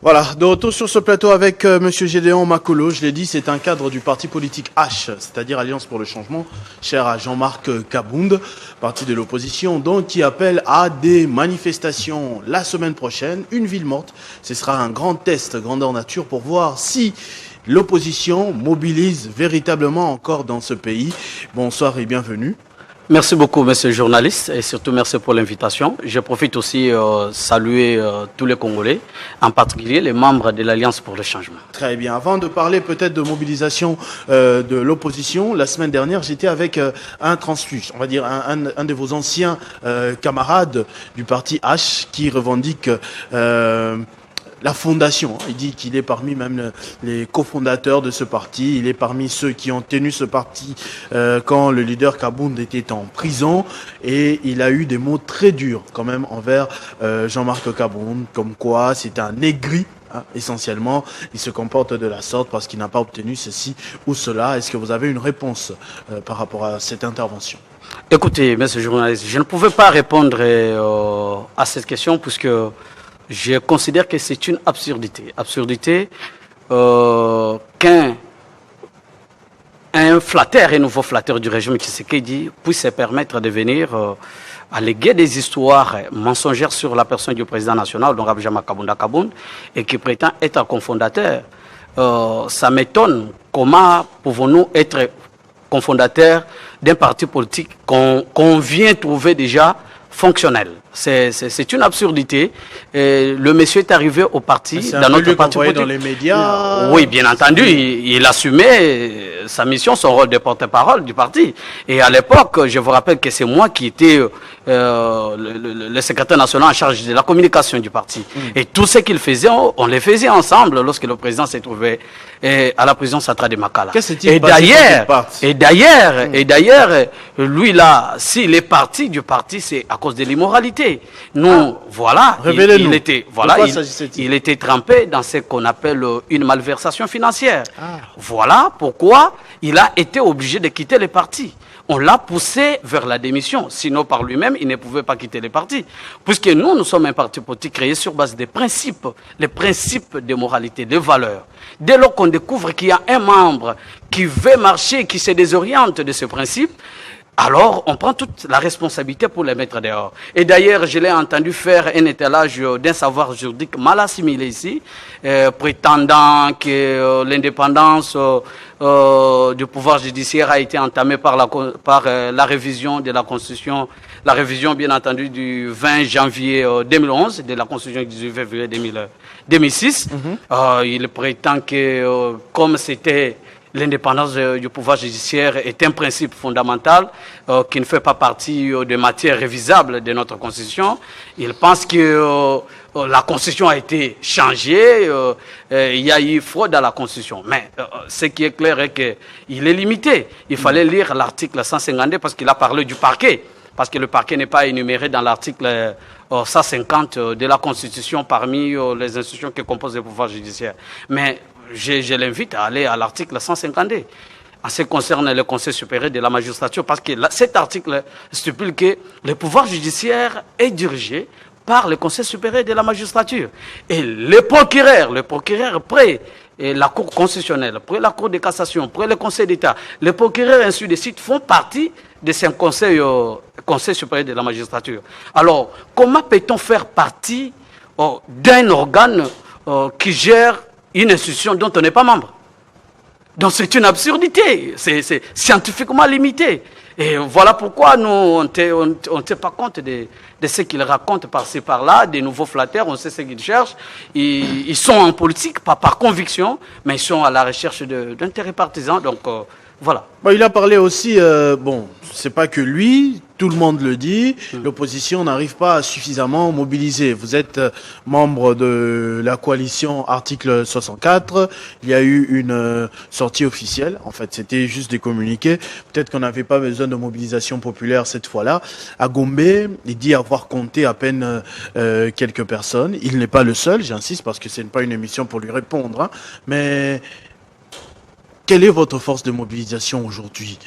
Voilà, de retour sur ce plateau avec Monsieur Gédéon Makolo. Je l'ai dit, c'est un cadre du parti politique H, c'est-à-dire Alliance pour le changement, cher à Jean-Marc Kabound, parti de l'opposition, donc qui appelle à des manifestations la semaine prochaine. Une ville morte, ce sera un grand test grandeur nature pour voir si l'opposition mobilise véritablement encore dans ce pays. Bonsoir et bienvenue. Merci beaucoup, monsieur le journaliste, et surtout merci pour l'invitation. Je profite aussi saluer tous les Congolais, en particulier les membres de l'Alliance pour le changement. Très bien. Avant de parler peut-être de mobilisation de l'opposition, la semaine dernière, j'étais avec un transfuge, on va dire un de vos anciens camarades du parti H qui revendique la fondation. Il dit qu'il est parmi même les cofondateurs de ce parti. Il est parmi ceux qui ont tenu ce parti quand le leader Kabound était en prison. Et il a eu des mots très durs quand même envers Jean-Marc Kabound, comme quoi c'est un aigri. Essentiellement, il se comporte de la sorte parce qu'il n'a pas obtenu ceci ou cela. Est-ce que vous avez une réponse par rapport à cette intervention? Écoutez, monsieur le journaliste, je ne pouvais pas répondre à cette question puisque je considère que c'est une absurdité. Absurdité qu'un flatteur, un nouveau flatteur du régime Tshisekedi puisse se permettre de venir alléguer des histoires mensongères sur la personne du président national, donc Jean-Marc Kabound, et qui prétend être cofondateur. Ça m'étonne. Comment pouvons-nous être cofondateurs d'un parti politique qu'on vient trouver déjà fonctionnel? C'est une absurdité. Le monsieur est arrivé au parti, dans notre parti politique. Dans les médias. Oui, bien entendu, il assumait sa mission, son rôle de porte-parole du parti. Et à l'époque, je vous rappelle que c'est moi qui étais le secrétaire national en charge de la communication du parti. Et tout ce qu'il faisait, on les faisait ensemble lorsque le président s'est trouvé à la prison Satra de Makala. Et d'ailleurs, lui là, s'il est parti du parti, c'est à cause de l'immoralité. Nous, voilà, il était trempé dans ce qu'on appelle une malversation financière. Voilà pourquoi il a été obligé de quitter le parti. On l'a poussé vers la démission. Sinon, par lui-même, il ne pouvait pas quitter le parti. Puisque nous sommes un parti politique créé sur base des principes, les principes de moralité, de valeurs. Dès lors qu'on découvre qu'il y a un membre qui veut marcher, qui se désoriente de ce principe, alors on prend toute la responsabilité pour les mettre dehors. Et d'ailleurs, je l'ai entendu faire un étalage d'un savoir juridique mal assimilé ici, prétendant que l'indépendance du pouvoir judiciaire a été entamée par la révision de la Constitution, la révision bien entendu du 20 janvier 2011 de la Constitution du 18 février 2006. Il prétend que comme c'était l'indépendance du pouvoir judiciaire est un principe fondamental qui ne fait pas partie des matières révisables de notre Constitution. Il pense que la Constitution a été changée, il y a eu fraude à la Constitution. Mais ce qui est clair est qu'il est limité. Il fallait lire l'article 152 parce qu'il a parlé du parquet. Parce que le parquet n'est pas énuméré dans l'article 150 de la Constitution parmi les institutions qui composent le pouvoir judiciaire. Mais je l'invite à aller à l'article 152 en ce qui concerne le Conseil supérieur de la magistrature, parce que cet article stipule que le pouvoir judiciaire est dirigé par le Conseil supérieur de la magistrature. Et le procureur près la Cour constitutionnelle, près la Cour de cassation, près le Conseil d'État, les procureurs ainsi de suite font partie de ce Conseil supérieur de la magistrature. Alors, comment peut-on faire partie d'un organe qui gère une institution dont on n'est pas membre? Donc c'est une absurdité, c'est scientifiquement limité. Et voilà pourquoi nous, on ne tient pas compte de ce qu'ils racontent par-ci par-là, des nouveaux flatteurs, on sait ce qu'ils cherchent. Ils sont en politique, pas par conviction, mais ils sont à la recherche d'intérêts partisans. Donc voilà. Bon, il a parlé aussi, bon, c'est pas que lui, tout le monde le dit, l'opposition n'arrive pas à suffisamment mobiliser. Vous êtes membre de la coalition article 64, il y a eu une sortie officielle, en fait c'était juste des communiqués, peut-être qu'on n'avait pas besoin de mobilisation populaire cette fois-là. À Gombe, il dit avoir compté à peine quelques personnes, il n'est pas le seul, j'insiste parce que ce n'est pas une émission pour lui répondre, hein, mais quelle est votre force de mobilisation aujourd'hui?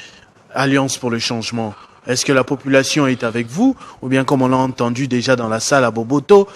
Alliance pour le changement. Est-ce que la population est avec vous? Ou bien comme on l'a entendu déjà dans la salle à Boboto,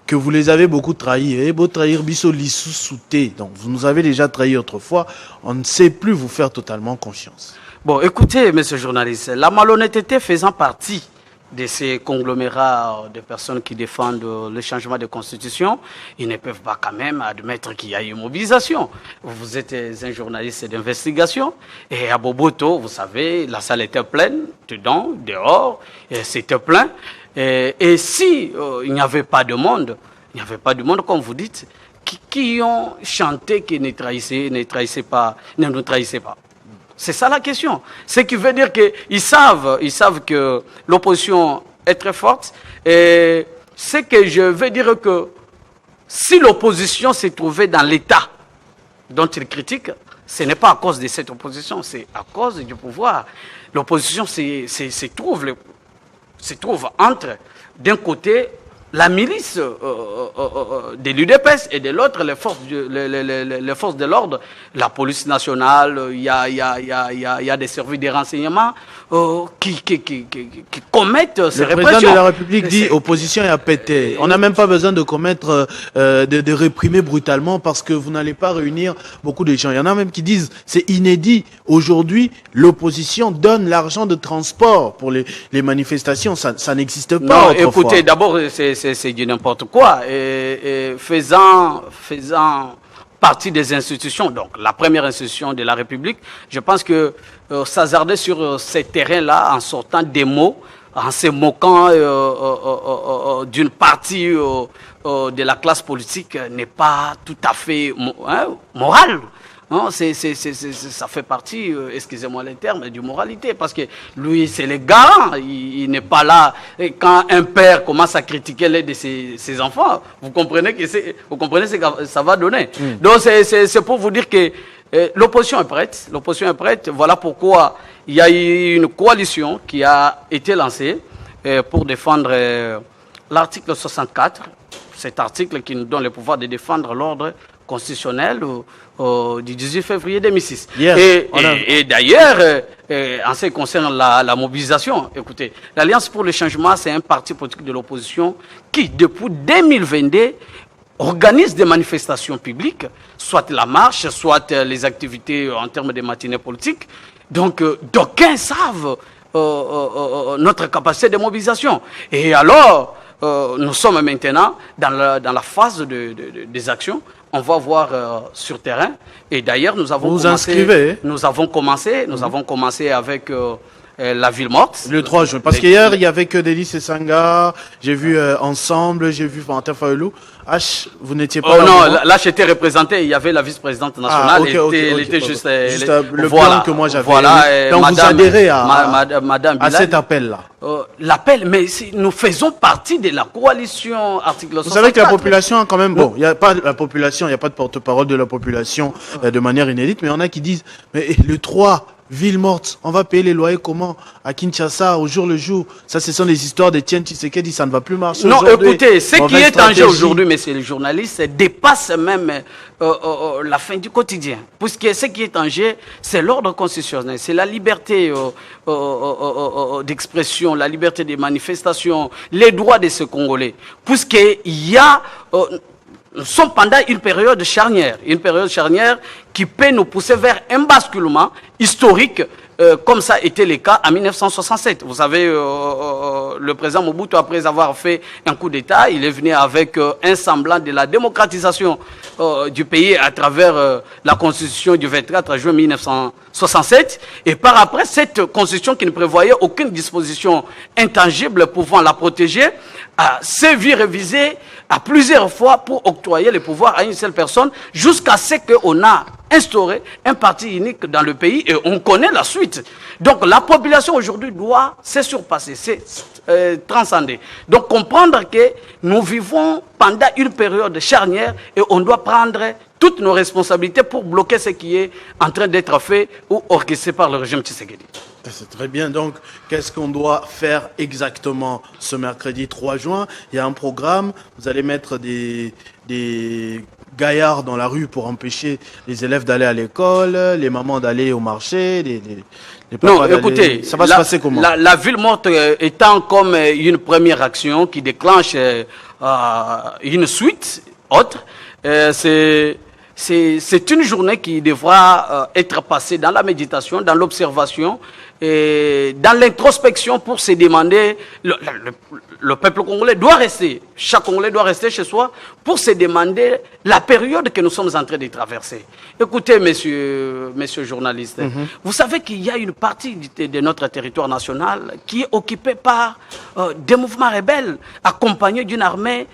que vous les avez beaucoup trahis. Et beau trahir biso lissou souté. Donc vous nous avez déjà trahi autrefois. On ne sait plus vous faire totalement confiance. Bon, écoutez, monsieur le journaliste, la malhonnêteté faisant partie de ces conglomérats de personnes qui défendent le changement de constitution, ils ne peuvent pas quand même admettre qu'il y a eu mobilisation. Vous êtes un journaliste d'investigation et à Boboto, vous savez, la salle était pleine, dedans, dehors, c'était plein. Et si il n'y avait pas de monde, comme vous dites, qui ont chanté qu'ils ne nous trahissaient pas. C'est ça la question. Ce qui veut dire qu'ils savent que l'opposition est très forte. Et ce que je veux dire que si l'opposition s'est trouvée dans l'état dont ils critiquent, ce n'est pas à cause de cette opposition, c'est à cause du pouvoir. L'opposition se trouve entre, d'un côté, la milice de l'UDPS et de l'autre, les forces de l'ordre, la police nationale, il y a des services de renseignement qui commettent ces répressions. Le président de la République dit opposition est à péter. On n'a même pas besoin de commettre, de réprimer brutalement parce que vous n'allez pas réunir beaucoup de gens. Il y en a même qui disent c'est inédit. Aujourd'hui, l'opposition donne l'argent de transport pour les manifestations. Ça n'existe pas. Non, autrefois. Écoutez, d'abord, c'est du n'importe quoi. Et faisant partie des institutions, donc la première institution de la République, je pense que s'hasarder sur ces terrains-là en sortant des mots, en se moquant d'une partie de la classe politique n'est pas tout à fait moral. Non, ça fait partie, excusez-moi le terme, du moralité, parce que lui, c'est le garant, il n'est pas là. Et quand un père commence à critiquer l'aide de ses enfants, vous comprenez ce que ça va donner. Donc, c'est pour vous dire que l'opposition est prête, voilà pourquoi il y a eu une coalition qui a été lancée pour défendre l'article 64, cet article qui nous donne le pouvoir de défendre l'ordre constitutionnel du 18 février 2006. Yes, et d'ailleurs, en ce qui concerne la mobilisation, écoutez, l'Alliance pour le changement, c'est un parti politique de l'opposition qui, depuis 2022, organise des manifestations publiques, soit la marche, soit les activités en termes de matinée politique. Donc, d'aucuns savent notre capacité de mobilisation. Et alors, nous sommes maintenant dans la phase des actions. On va voir sur terrain. Et d'ailleurs, nous avons commencé avec la ville morte. Le 3 juin. Parce qu'hier, il n'y avait que Delis et Sanga. J'ai vu Ensemble, j'ai vu Fantin Fayoulou. H, vous n'étiez pas là. Non, là, j'étais représenté. Il y avait la vice-présidente nationale. Elle était juste le plan que moi j'avais. Voilà, donc vous adhérez à cet appel-là. L'appel, mais nous faisons partie de la coalition article 64. Vous savez que la population, quand même, bon, il n'y a pas la population, il n'y a pas de porte-parole de la population de manière inédite, mais il y en a qui disent, mais le 3, ville morte, on va payer les loyers comment? À Kinshasa, au jour le jour. Ça, ce sont des histoires de Tiens Tshisekedi, ça ne va plus marcher. Non, écoutez, ce qui est en jeu aujourd'hui, messieurs les journalistes, dépasse même la fin du quotidien. Puisque ce qui est en jeu, c'est l'ordre constitutionnel, c'est la liberté d'expression, la liberté de manifestation, les droits de ce Congolais. Puisqu'il y a... nous sommes pendant une période charnière qui peut nous pousser vers un basculement historique, comme ça a été le cas en 1967. Vous savez, le président Mobutu, après avoir fait un coup d'État, il est venu avec un semblant de la démocratisation du pays à travers la constitution du 24 juin 1967. Et par après, cette constitution qui ne prévoyait aucune disposition intangible pouvant la protéger, s'est vue révisée à plusieurs fois pour octroyer le pouvoir à une seule personne, jusqu'à ce qu'on a instauré un parti unique dans le pays et on connaît la suite. Donc la population aujourd'hui doit se surpasser, transcender. Donc comprendre que nous vivons pendant une période charnière et on doit prendre toutes nos responsabilités pour bloquer ce qui est en train d'être fait ou orchestré par le régime Tshisekedi. C'est très bien. Donc, qu'est-ce qu'on doit faire exactement ce mercredi 3 juin? Il y a un programme. Vous allez mettre des gaillards dans la rue pour empêcher les élèves d'aller à l'école, les mamans d'aller au marché, les papas Non, écoutez, ça va se passer comment? La ville morte étant comme une première action qui déclenche une suite autre, c'est une journée qui devra être passée dans la méditation, dans l'observation, et dans l'introspection pour se demander, le peuple congolais doit rester, chaque Congolais doit rester chez soi pour se demander la période que nous sommes en train de traverser. Écoutez, messieurs journalistes, vous savez qu'il y a une partie de notre territoire national qui est occupée par des mouvements rebelles accompagnés d'une armée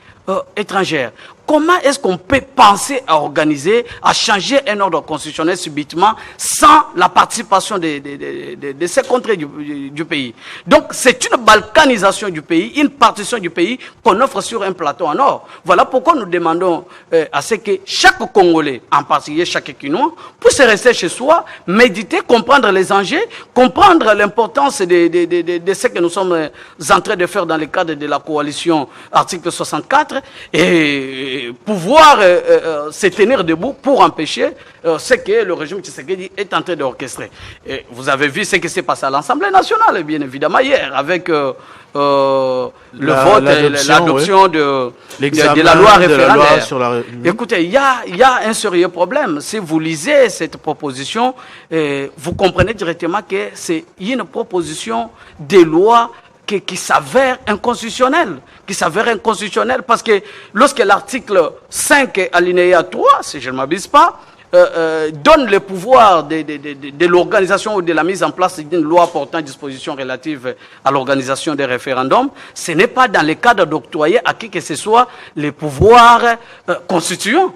étrangère. Comment est-ce qu'on peut penser à organiser, à changer un ordre constitutionnel subitement sans la participation de ces contrées du pays? Donc c'est une balkanisation du pays, une partition du pays qu'on offre sur un plateau en or. Voilà pourquoi nous demandons à ce que chaque Congolais, en particulier chaque Kinois, puisse rester chez soi, méditer, comprendre les enjeux, comprendre l'importance de ce que nous sommes en train de faire dans le cadre de la coalition article 64 et pouvoir se tenir debout pour empêcher ce que le régime Tshisekedi est en train d'orchestrer. Vous avez vu ce qui s'est passé à l'Assemblée nationale, bien évidemment, hier, avec le vote, l'adoption de la loi référendaire. Écoutez, il y a un sérieux problème. Si vous lisez cette proposition, vous comprenez directement que c'est une proposition de loi qui s'avère inconstitutionnel, parce que lorsque l'article 5 alinéa 3, si je ne m'abuse pas, donne le pouvoir de l'organisation ou de la mise en place d'une loi portant disposition relative à l'organisation des référendums, ce n'est pas dans le cadre d'octroyer à qui que ce soit les pouvoirs constituants.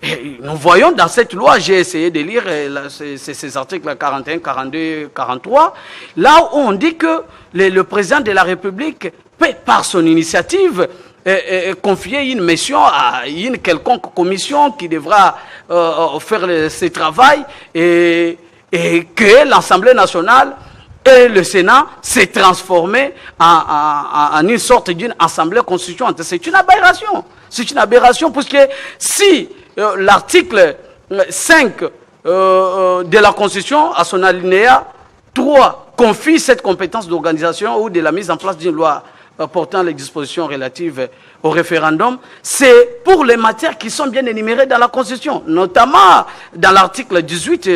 Et nous voyons dans cette loi, j'ai essayé de lire ces articles 41, 42, 43, là où on dit que le président de la République peut, par son initiative, confier une mission à une quelconque commission qui devra faire ce travail et que l'Assemblée nationale et le Sénat s'est transformé en une sorte d'une assemblée constituante. C'est une aberration. C'est une aberration parce que si l'article 5 de la Constitution, à son alinéa 3, confie cette compétence d'organisation ou de la mise en place d'une loi portant les dispositions relatives au référendum, c'est pour les matières qui sont bien énumérées dans la Constitution, notamment dans l'article 18,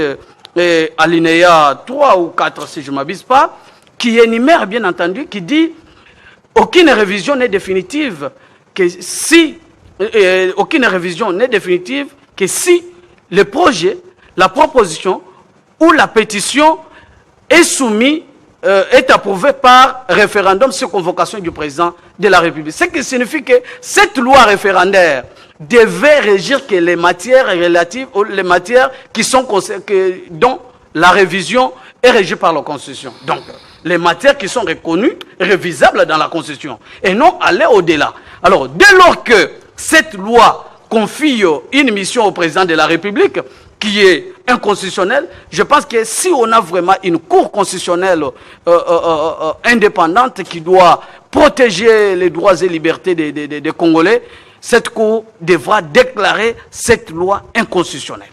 alinéa 3 ou 4, si je ne m'abuse pas, qui énumère, bien entendu, qui dit « Aucune révision n'est définitive que si le projet, la proposition ou la pétition est soumis, est approuvé par référendum sur convocation du président de la République. Ce qui signifie que cette loi référendaire devait régir que les matières relatives, ou les matières dont la révision est régie par la Constitution. Donc, les matières qui sont reconnues, révisables dans la Constitution, et non aller au-delà. Alors, dès lors que cette loi confie une mission au président de la République qui est inconstitutionnelle, je pense que si on a vraiment une cour constitutionnelle indépendante qui doit protéger les droits et libertés des Congolais, cette cour devra déclarer cette loi inconstitutionnelle.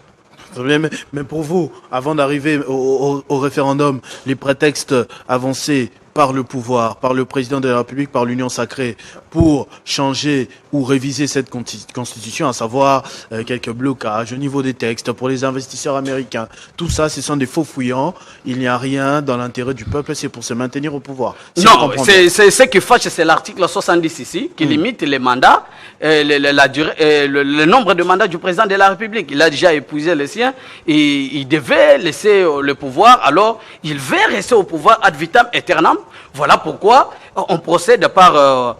Mais pour vous, avant d'arriver au référendum, les prétextes avancés par le pouvoir, par le président de la République, par l'Union sacrée, pour changer ou réviser cette constitution, à savoir quelques blocages au niveau des textes pour les investisseurs américains. Tout ça, ce sont des faux fouillants. Il n'y a rien dans l'intérêt du peuple, c'est pour se maintenir au pouvoir. Si non, c'est ce qui fâche, c'est l'article 70 ici, qui limite les mandats, le nombre de mandats du président de la République. Il a déjà épuisé les siens et il devait laisser le pouvoir, alors il veut rester au pouvoir ad vitam aeternam. Voilà pourquoi on procède par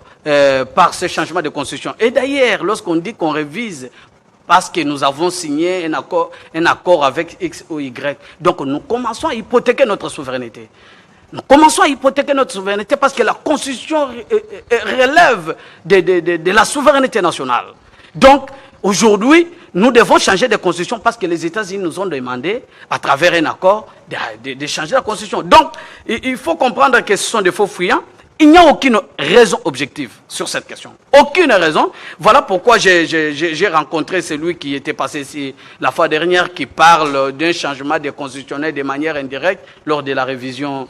ce changement de constitution. Et d'ailleurs, lorsqu'on dit qu'on révise parce que nous avons signé un accord avec X ou Y, donc nous commençons à hypothéquer notre souveraineté. Nous commençons à hypothéquer notre souveraineté parce que la Constitution relève de la souveraineté nationale. Donc, Aujourd'hui, nous devons changer de constitution parce que les États-Unis nous ont demandé, à travers un accord, de changer la constitution. Donc, il faut comprendre que ce sont des faux fuyants. Il n'y a aucune raison objective sur cette question. Aucune raison. Voilà pourquoi j'ai rencontré celui qui était passé ici la fois dernière, qui parle d'un changement de constitutionnel de manière indirecte lors de la révision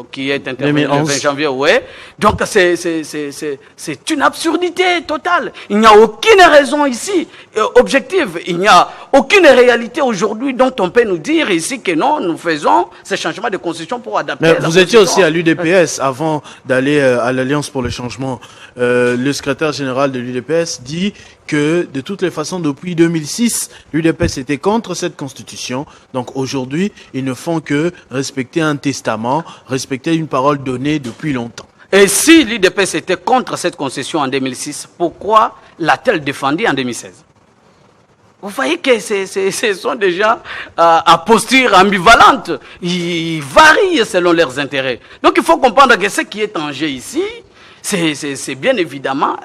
qui est intervenue le 20 janvier. Ouais. Donc c'est une absurdité totale. Il n'y a aucune raison ici objective. Il n'y a aucune réalité aujourd'hui dont on peut nous dire ici que non, nous faisons ces changements de constitution pour adapter. Mais vous étiez aussi à l'UDPS avant d'aller à l'Alliance pour le changement. Le secrétaire général de l'UDPS dit que de toutes les façons, depuis 2006, l'UDPS était contre cette constitution. Donc aujourd'hui, ils ne font que respecter un testament, respecter une parole donnée depuis longtemps. Et si l'UDPS était contre cette constitution en 2006, pourquoi l'a-t-elle défendue en 2016? Vous voyez que ce sont des gens à posture ambivalente. Ils varient selon leurs intérêts. Donc il faut comprendre que ce qui est en jeu ici, c'est bien évidemment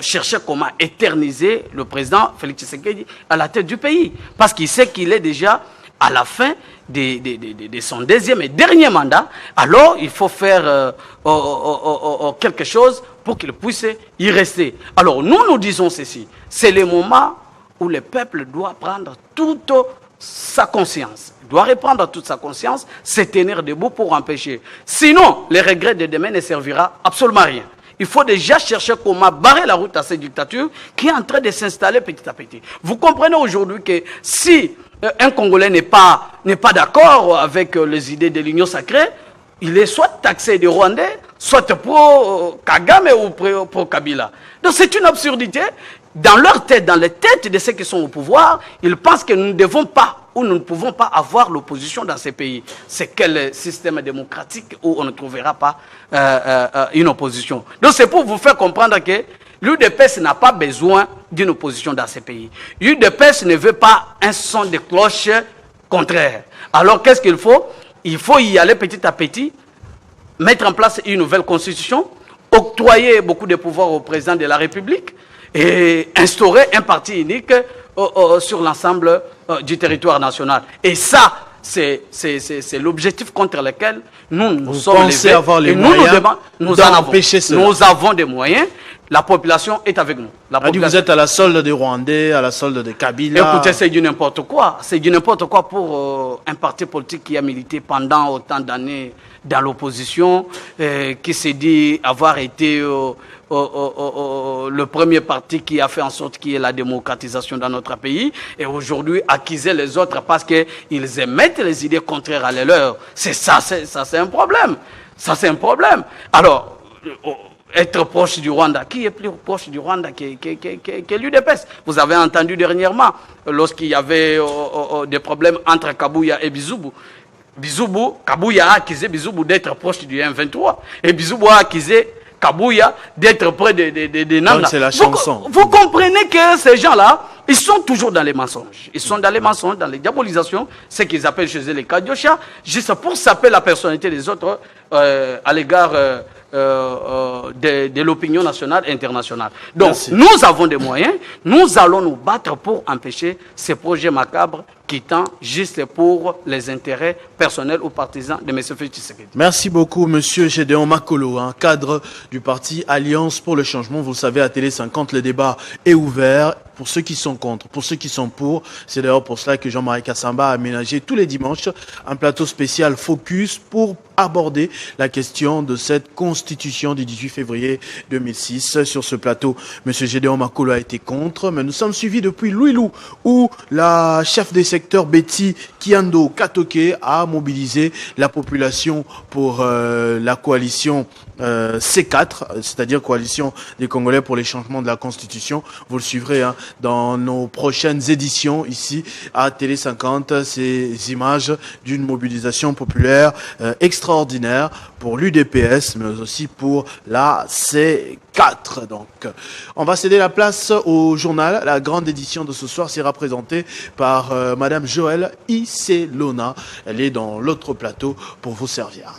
chercher comment éterniser le président Félix Tshisekedi à la tête du pays. Parce qu'il sait qu'il est déjà à la fin de son deuxième et dernier mandat. Alors il faut faire quelque chose pour qu'il puisse y rester. Alors nous disons ceci. C'est le moment où le peuple doit prendre toute sa conscience. Il doit reprendre toute sa conscience, se tenir debout pour empêcher. Sinon, le regret de demain ne servira absolument à rien. Il faut déjà chercher comment barrer la route à cette dictature qui est en train de s'installer petit à petit. Vous comprenez aujourd'hui que si un Congolais n'est pas d'accord avec les idées de l'Union sacrée, il est soit taxé de Rwandais, soit pro Kagame ou pro Kabila. Donc c'est une absurdité. Dans leur tête, dans les têtes de ceux qui sont au pouvoir, ils pensent que nous ne devons pas ou nous ne pouvons pas avoir l'opposition dans ces pays. C'est quel système démocratique où on ne trouvera pas une opposition. Donc c'est pour vous faire comprendre que l'UDPS n'a pas besoin d'une opposition dans ces pays. L'UDPS ne veut pas un son de cloche contraire. Alors qu'est-ce qu'il faut? Il faut y aller petit à petit, mettre en place une nouvelle constitution, octroyer beaucoup de pouvoirs au président de la République, et instaurer un parti unique sur l'ensemble du territoire national. Et ça, c'est l'objectif contre lequel nous sommes levés. Avoir les moyens d'empêcher cela. Nous avons des moyens. La population est avec nous. Vous êtes à la solde des Rwandais, à la solde des Kabila. Écoutez, c'est du n'importe quoi. C'est du n'importe quoi pour un parti politique qui a milité pendant autant d'années dans l'opposition, qui s'est dit avoir été le premier parti qui a fait en sorte qu'il y ait la démocratisation dans notre pays, et aujourd'hui accuser les autres parce qu'ils émettent les idées contraires à les leurs. C'est un problème. Ça, c'est un problème. Alors, être proche du Rwanda, qui est plus proche du Rwanda que l'UDPS? Vous avez entendu dernièrement, lorsqu'il y avait des problèmes entre Kabuya et Bizubu, Kabuya a accusé Bizubu d'être proche du M23, et Bizubu a accusé Kabuya d'être près de Nanga. C'est la chanson. Vous comprenez que ces gens-là, ils sont toujours dans les mensonges. Ils sont dans les mensonges, dans les diabolisations, ce qu'ils appellent chez eux les Kadiosha, juste pour saper la personnalité des autres à l'égard de l'opinion nationale et internationale. Donc, merci. Nous avons des moyens, nous allons nous battre pour empêcher ces projets macabres qui tendent juste pour les intérêts personnels ou partisans de M. Félix Tshisekedi. Merci beaucoup, M. Gédéon Makolo, cadre du parti Alliance pour le changement. Vous le savez, à Télé 50, le débat est ouvert pour ceux qui sont contre, pour ceux qui sont pour. C'est d'ailleurs pour cela que Jean-Marie Kassamba a aménagé tous les dimanches un plateau spécial Focus pour aborder la question de cette constitution du 18 février 2006. Sur ce plateau, M. Gédéon Makolo a été contre, mais nous sommes suivis depuis Louilou, où la chef des secteurs Betty Kiando Katoke a mobilisé la population pour la coalition C4, c'est-à-dire coalition des Congolais pour les changements de la Constitution. Vous le suivrez dans nos prochaines éditions ici à Télé 50, ces images d'une mobilisation populaire extraordinaire pour l'UDPS, mais aussi pour la C4. Donc, on va céder la place au journal. La grande édition de ce soir sera présentée par Madame Joëlle Iselona. Elle est dans l'autre plateau pour vous servir.